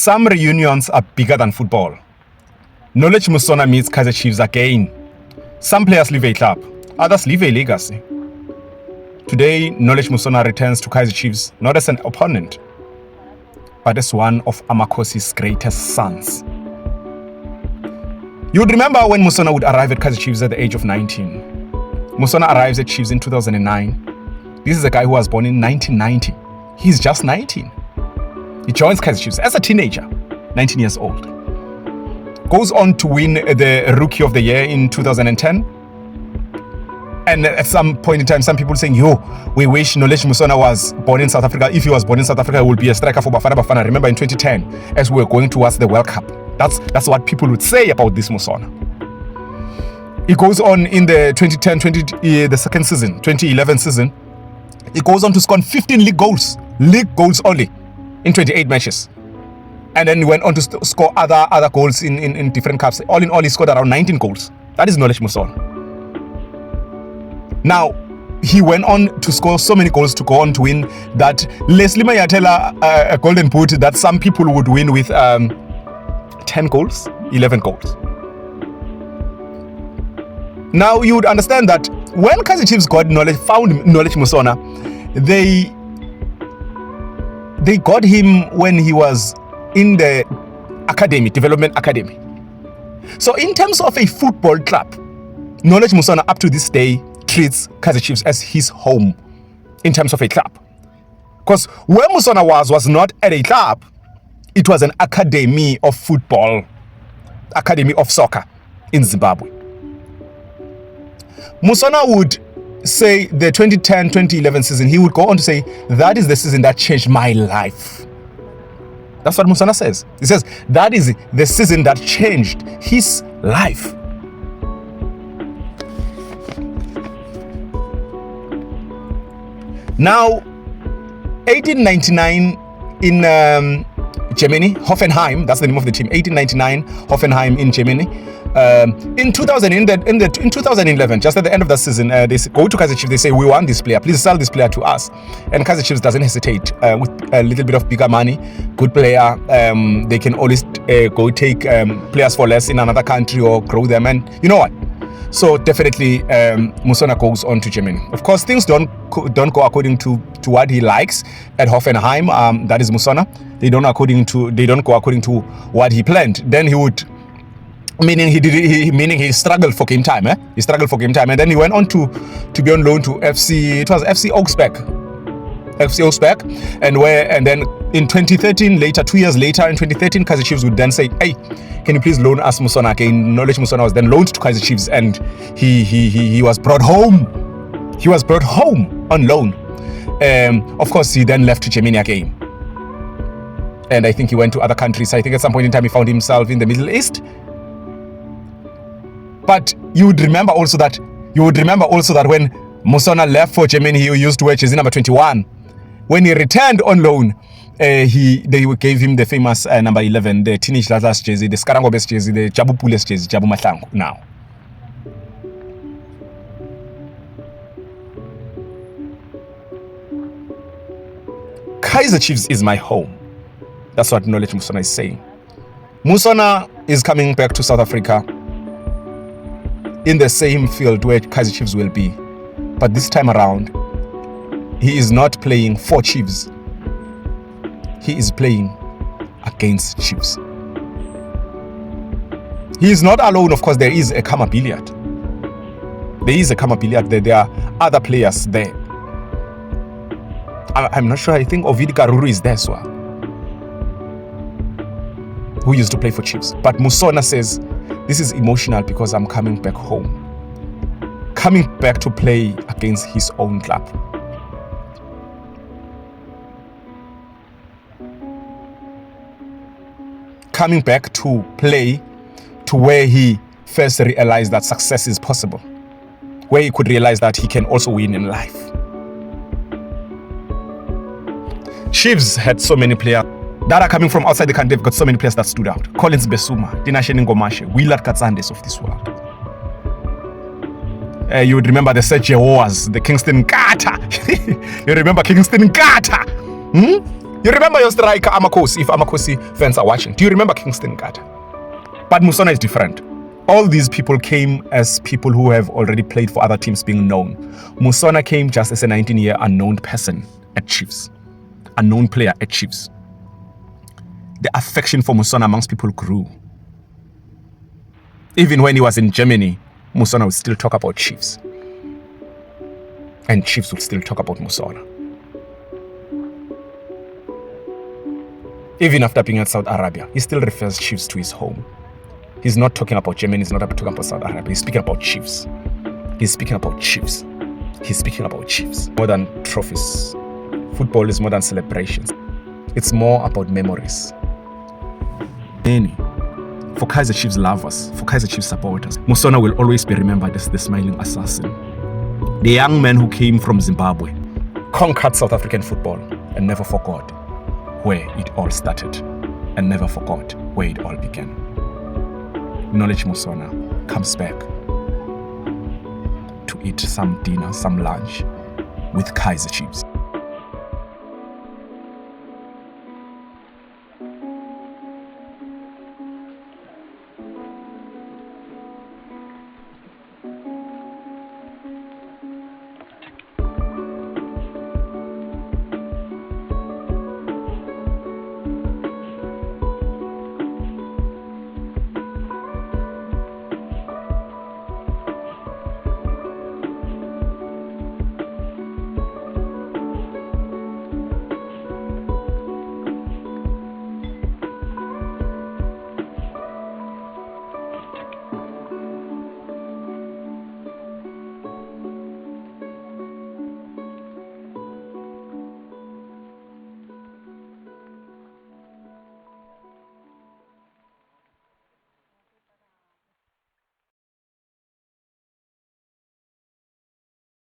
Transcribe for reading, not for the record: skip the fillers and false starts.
Some reunions are bigger than football. Knowledge Musona meets Kaizer Chiefs again. Some players leave a club, others leave a legacy. Today, Knowledge Musona returns to Kaizer Chiefs not as an opponent, but as one of Amakosi's greatest sons. You would remember when Musona would arrive at Kaizer Chiefs at the age of 19. Musona arrives at Chiefs in 2009. This is a guy who was born in 1990. He's just 19. He joins Kaizer Chiefs as a teenager, 19 years old. Goes on to win the Rookie of the Year in 2010. And at some point in time, some people saying, we wish Knowledge Musona was born in South Africa. If he was born in South Africa, he would be a striker for Bafana Bafana. Remember in 2010, as we were going towards the World Cup. That's what people would say about this Musona. He goes on in the 2010, the second season, 2011 season. He goes on to score 15 league goals only in 28 matches. And then he went on to score other goals in different cups. All in all, he scored around 19 goals. That is Knowledge Musona. Now, he went on to score so many goals to go on to win that Leslie Mayatela a golden boot that some people would win with 10 goals, 11 goals. Now, you would understand that when Kaizer Chiefs found Knowledge Musona, they got him when he was in the development academy. So in terms of a football club, Knowledge Musona up to this day treats Kaizer Chiefs as his home in terms of a club. Because where Musona was not at a club, it was an academy of football, academy of soccer in Zimbabwe. Musona would say the 2010-2011 season, he would go on to say, that is the season that changed my life. That's what Musona says. He says, that is the season that changed his life. Now, 1899 in Germany, Hoffenheim, that's the name of the team, 1899, Hoffenheim in Germany. In 2011, just at the end of that season, they go to Kaizer Chiefs, they say, we want this player, please sell this player to us. And Kaizer Chiefs doesn't hesitate with a little bit of bigger money, good player. They can always go take players for less in another country or grow them, and you know what? So definitely Musona goes on to Germany. Of course, things don't go according to what he likes at Hoffenheim. That is Musona. They don't go according to what he planned. Then he would, meaning he struggled for game time. He struggled for game time, and then he went on to be on loan to FC Augsburg, and then in 2013, 2 years later, in 2013, Kaizer Chiefs would then say, hey, can you please loan us Musona again? Knowledge Musona was then loaned to Kaizer Chiefs, and he was brought home. He was brought home on loan. Of course, he then left to Germany again. And I think he went to other countries. I think at some point in time, he found himself in the Middle East. But you would remember also that when Musona left for Germany, he used to wear jersey number 21. When he returned on loan, they gave him the famous number 11, the Teenage Lalas jersey, the Skarangobes jersey, the Jabu Pules jersey, Jabu Mahlangu now. Kaizer Chiefs is my home. That's what Knowledge Musona is saying. Musona is coming back to South Africa in the same field where Kaizer Chiefs will be. But this time around, he is not playing for Chiefs. He is playing against Chiefs. He is not alone. Of course, there is a Kama Billiard. There are other players there. I'm not sure. I think Ovid Karuru is there as well, who used to play for Chiefs. But Musona says, this is emotional because I'm coming back home. Coming back to play against his own club. Coming back to play to where he first realized that success is possible. Where he could realize that he can also win in life. Chiefs had so many players that are coming from outside the country. They've got so many players that stood out. Collins Besuma, Dinashe Ngomashe, Willard Katsandes of this world. You would remember the Sergio Wars, the Kingston Carter. You remember Kingston Carter? You remember your striker, Amakosi, if Amakosi fans are watching. Do you remember Kingston Carter? But Musona is different. All these people came as people who have already played for other teams being known. Musona came just as a 19-year unknown person at Chiefs. Unknown player at Chiefs. The affection for Musona amongst people grew. Even when he was in Germany, Musona would still talk about Chiefs. And Chiefs would still talk about Musona. Even after being at Saudi Arabia, he still refers Chiefs to his home. He's not talking about Germany, he's not talking about Saudi Arabia, he's speaking about Chiefs. He's speaking about Chiefs. He's speaking about Chiefs. More than trophies. Football is more than celebrations. It's more about memories. For Kaizer Chiefs lovers, for Kaizer Chiefs supporters, Musona will always be remembered as the smiling assassin. The young man who came from Zimbabwe, conquered South African football, and never forgot where it all started, and never forgot where it all began. Knowledge Musona comes back to eat some dinner, some lunch with Kaizer Chiefs.